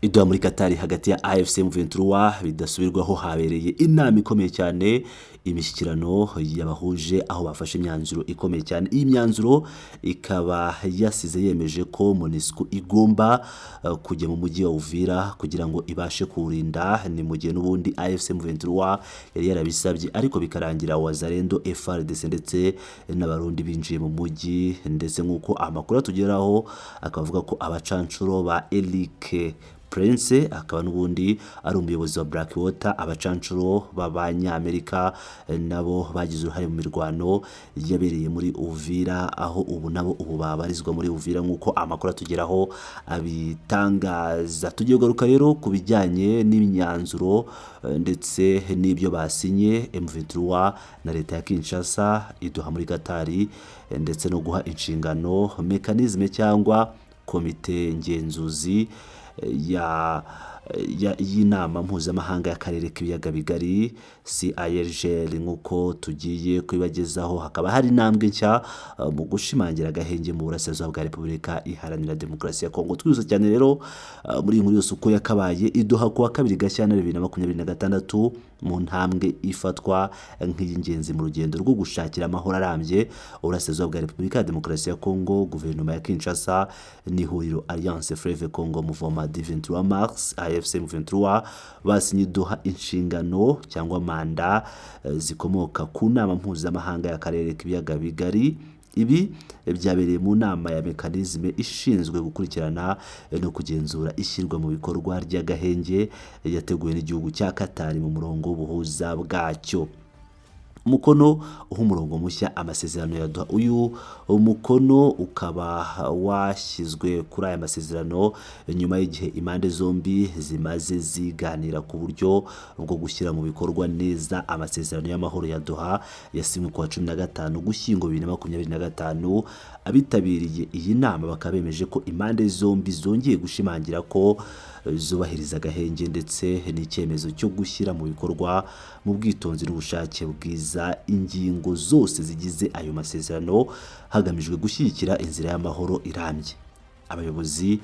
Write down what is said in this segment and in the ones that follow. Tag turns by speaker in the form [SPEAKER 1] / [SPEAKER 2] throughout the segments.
[SPEAKER 1] Idoha muri Qatar hagati ya AFC M23 bidasubirwaho habereye inama ikomeye cyane, imishyikirano yabahuje aho bafashe imyanzuro ikomeye cyane. Iyi myanzuro ikaba yasize yemeje ko MONUSCO igomba kujya mu mujyi wa Uvira kugira ngo ibashe kurinda, ni mu gihe n'ubundi AFC M23 yari yarabisabye ariko bikarangira Wazalendo, FARDC ndetse n'abarundi binjiye mu mujyi, ndetse nk'uko amakuru atugeraho akavuga ko abacancuro ba Eric Prince akaba n'ubundi ari umuyobozi wa Blackwater, abacancuro b'abanyamerika nabo bagize uruhare mu mirwano yabereye muri Uvira, aho ubu babarizwa muri Uvira nk'uko amakuru atugeraho abitangaza. Tugiye kugaruka rero ku bijyanye n'imyanzuro ndetse n'ibyo basinye M23 na leta ya Kinshasa, Idoha muri Qatar, ndetse no guha inshingano mekanizme cyangwa komite ngenzuzi y'inama mpuzamahanga y'akarere k'ibiyaga bigari CIRGL nk'uko tugiye kwibagezaho. Hakaba hari intambwe nshya mu gushimangira agahenge mu burasirazuba bwa Repubulika Iharanira Demokarasi ya Kongo. Twese cyane rero muri inkuru yose uko yakabaye, Idoha kuwa 2 Gashyantare 2026 mu ntambwe ifatwa nk'iy'ingenzi mu rugendo rwo gushakira amahoro arambye uburasirazuba bwa Repubulika ya Demokarasi ya Kongo. Guverinoma ya Kinshasa n'ihuriro Alliance Fleuve Congo Mouvement du 23 Mars AFC M23 basinye Idoha inshingano cyangwa manda zikomoka ku nama mpuzamahanga y'akarere k'ibiyaga bigari. Ibi byabereye mu nama ya mekanizme ishinzwe gukurikirana no kugenzura ishyirwa mu bikorwa ry'agahenge yateguwe n'igihugu cya Qatar mu murongo w'ubuhuza bwacyo. Umukono umurongo mushya amasezerano ya Doha. Uyu umukono ukaba washyizwe kuri aya masezerano nyuma y'igihe impande zombi zimaze ziganira ku buryo bwo gushyira mu bikorwa neza amasezerano y'amahoro ya Doha yasinywe ku wa 15 Ugushyingo 2025. Abitabiriye iyi nama bakaba bemeje ko impande zombi zongeye gushimangira ko zubahiriza agahenge ndetse n'icyemezo cyo gushyira mu bikorwa mu bwitonzi n'ubushake bwiza ingingo zose zigize ayo masezerano hagamijwe gushyigikira inzira y'amahoro irambye. Abayobozi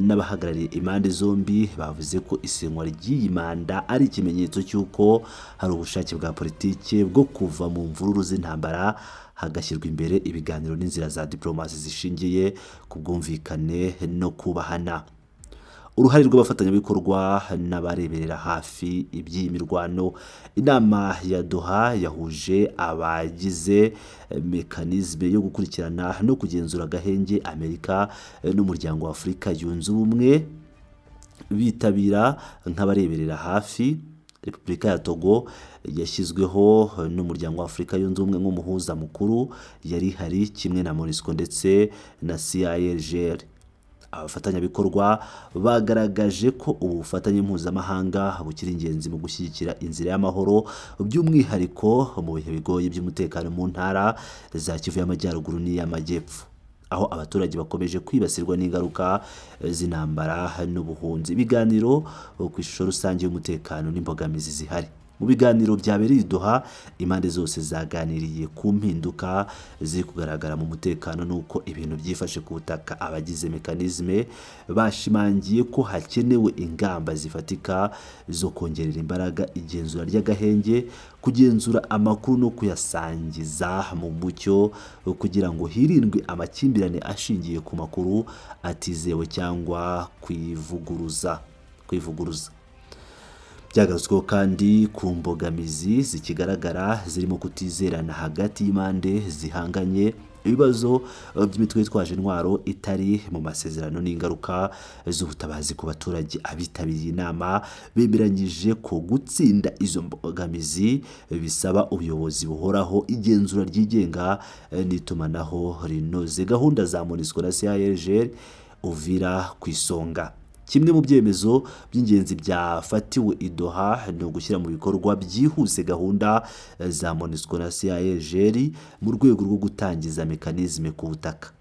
[SPEAKER 1] n'abahagarariye impande zombi bavuze ko isinywa ry'iyi manda ari ikimenyetso cy'uko hari ubushake bwa politike bwo kuva mu mvururu z'intambara hagashyirwa imbere ibiganiro n'inzira za diplomasi zishingiye ku bwumvikane no kubahana. Uruhare rw'abafatanyabikorwa n'abareberera hafi iby'iyi mirwano. Inama ya Doha yahuje abagize mekanizme yo gukurikirana no kugenzura agahenge Amerika n'umuryango wa Afurika yunze ubumwe, bitabira nk'abareberera hafi. Repubulika ya Togo yashyizweho n'umuryango wa Afurika yunze ubumwe nk'umuhuza mukuru, yari hari kimwe na MONUSCO ndetse na CIRGL. Abafatanyabikorwa bagaragaje ko ubufatanye mpuzamahanga bukiri ingenzi mu gushyigikira inzira y'amahoro, by'umwihariko mu bihe bigoye by'umutekano mu ntara za Kivu y'Amajyaruguru n'iy'Amajyepfo, aho abaturage bakomeje kwibasirwa n'ingaruka z'intambara n'ubuhunzi. Ibiganiro ku ishusho rusange y'umutekano n'imbogamizi zihari. Mu biganiro byabereye Doha, impande zose zaganiriye ku mpinduka ziri kugaragara mu mutekano n'uko ibintu byifashe ku butaka. Abagize mekanizme bashimangiye ko hakenewe ingamba zifatika zo kongerera imbaraga igenzura ry'agahenge, kugenzura amakuru no kuyasangiza mu mucyo kugira ngo hirindwe amakimbirane ashingiye ku makuru atizewe cyangwa kwivuguruza. Byagarutsweho kandi ku mbogamizi zikigaragara zirimo kutizerana hagati y'impande zihanganye, ibibazo by'imitwe yitwaje intwaro itari mu masezerano n'ingaruka z'ubutabazi ku baturage. Abitabiriye inama bemeranyije ko gutsinda izo mbogamizi bisaba ubuyobozi buhoraho, igenzura ryigenga n'itumanaho rinoze. Gahunda za MONUSCO na CIRGL Uvira ku isonga. Kimwe mu byemezo by'ingenzi byafatiwe Idoha ni ugushyira mu bikorwa byihuse gahunda za MONUSCO na CIRGL mu rwego rwo gutangiza mekanizme ku butaka.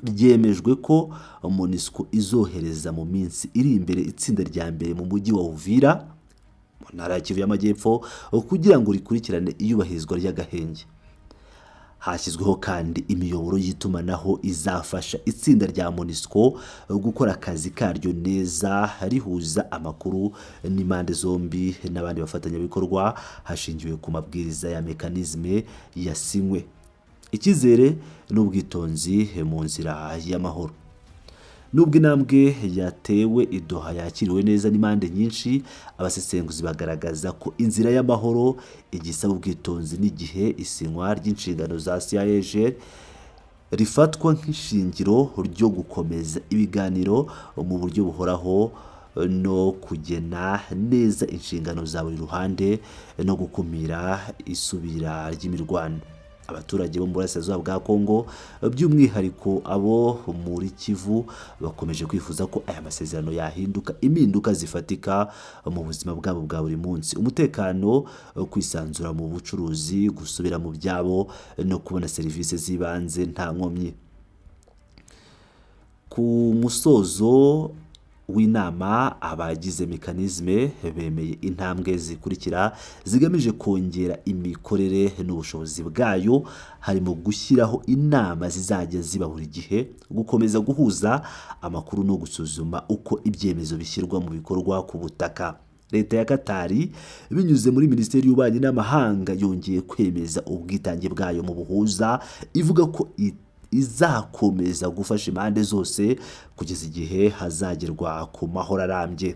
[SPEAKER 1] Byemejwe ko MONUSCO izohereza mu minsi iri imbere itsinda rya mbere mu mujyi wa Uvira mu ntara ya Kivu y'Amajyepfo kugira ngo rikurikirane iyubahirizwa ry'agahenge. Hashyizweho kandi imiyoboro y'itumanaho izafasha itsinda rya MONUSCO gukora akazi karyo neza, rihuza amakuru n'impande zombi n'abandi bafatanyabikorwa hashingiwe ku mabwiriza ya mekanizme yasinywe. Icyizere n'ubwitonzi mu nzira y'amahoro. Nubwo intambwe yatewe i Doha yakiriwe neza n'impande nyinshi, abasesenguzi bagaragaza ko inzira y'amahoro igisaba ubwitonzi n'igihe isinywa ry'inshingano za CIRGL rifatwa nk'ishingiro ryo gukomeza ibiganiro mu buryo buhoraho no kugena neza inshingano za buri ruhande no gukumira isubira ry'imirwano. Abaturage bo mu burasirazuba bwa Kongo by'umwihariko abo muri Kivu bakomeje kwifuza ko aya masezerano yahinduka impinduka zifatika mu buzima bwabo bwa buri munsi: umutekano, kwisanzura mu bucuruzi, gusubira mu byabo no kubona serivisi z'ibanze nta nkomyi. Ku musozo w'inama, abagize mekanizme bemeye intambwe zikurikira zigamije kongera imikorere n'ubushobozi bwayo, harimo gushyiraho inama zizajya ziba buri gihe, gukomeza guhuza amakuru no gusuzuma uko ibyemezo bishyirwa mu bikorwa ku butaka. Leta ya Katari binyuze muri Minisiteri y'Ububanyi n'Amahanga yongeye kwemeza ubwitange bwayo mu buhuza, ivuga ko izakomeza gufasha impande zose kugeza igihe hazagerwa ku mahoro arambye.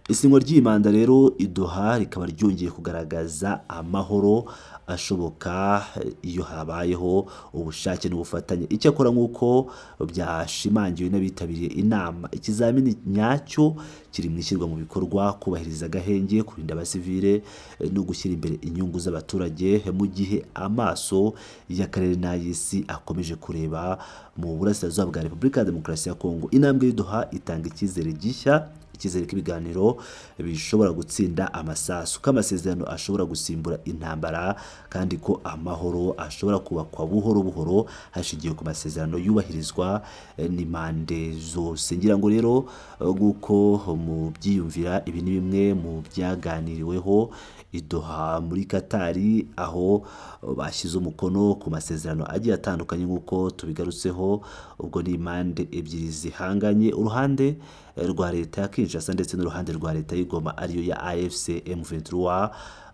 [SPEAKER 1] Isinywa ry'imanda rero i Doha rikaba ryongeye kugaragaza amahoro ashoboka iyo habayeho ubushake n'ubufatanye. Icyakora nk'uko byashimangiwe n'abitabiriye inama, ikizamini nyacyo kiri mu ishyirwa mu bikorwa, kubahiriza agahenge, kurinda abasivile no gushyira imbere inyungu z'abaturage, mu gihe amaso y'akarere n'ay'isi akomeje kureba mu burasirazuba bwa Repubulika ya Demokarasi ya Kongo. Intambwe y'i Doha itanga icyizere gishya, icyizere ko ibiganiro bishobora gutsinda amasasu, ko amasezerano ashobora gusimbura intambara, kandi ko amahoro ashobora kubakwa buhoro buhoro hashingiwe ku masezerano yubahirizwa n'impande zose. Ngira ngo rero nk'uko mu byiyumvira, ibi ni bimwe mu byaganiriweho i Doha muri Katari, aho bashyize umukono ku masezerano agiye atandukanye nk'uko tubigarutseho. Ubwo ni impande ebyiri zihanganye, uruhande rwa leta ya Kinshasa ndetse n'uruhande rwa leta y'Igoma ariyo ya AFC M23,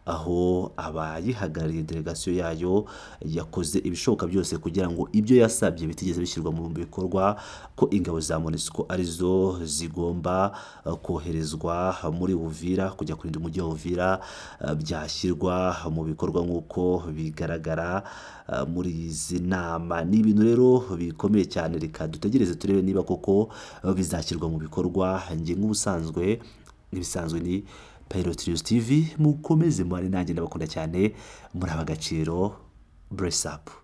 [SPEAKER 1] aho abayihagarariye delegasiyo yayo yakoze ibishoboka byose kugira ngo ibyo yasabye bitigeze bishyirwa mu bikorwa, ko ingabo za MONUSCO arizo zigomba koherezwa muri Uvira kujya kurinda umujyi wa Uvira byashyirwa mu bikorwa nk'uko bigaragara muri izi nama. Ni ibintu rero bikomeye cyane, reka dutegereze turebe niba koko bizashyirwa mu bikorwa. Njye nk'ubusanzwe ibisanzwe ni Pilot News TV, mukomeze mwari nanjye ndabakunda cyane, muri ab'agaciro. Bless up.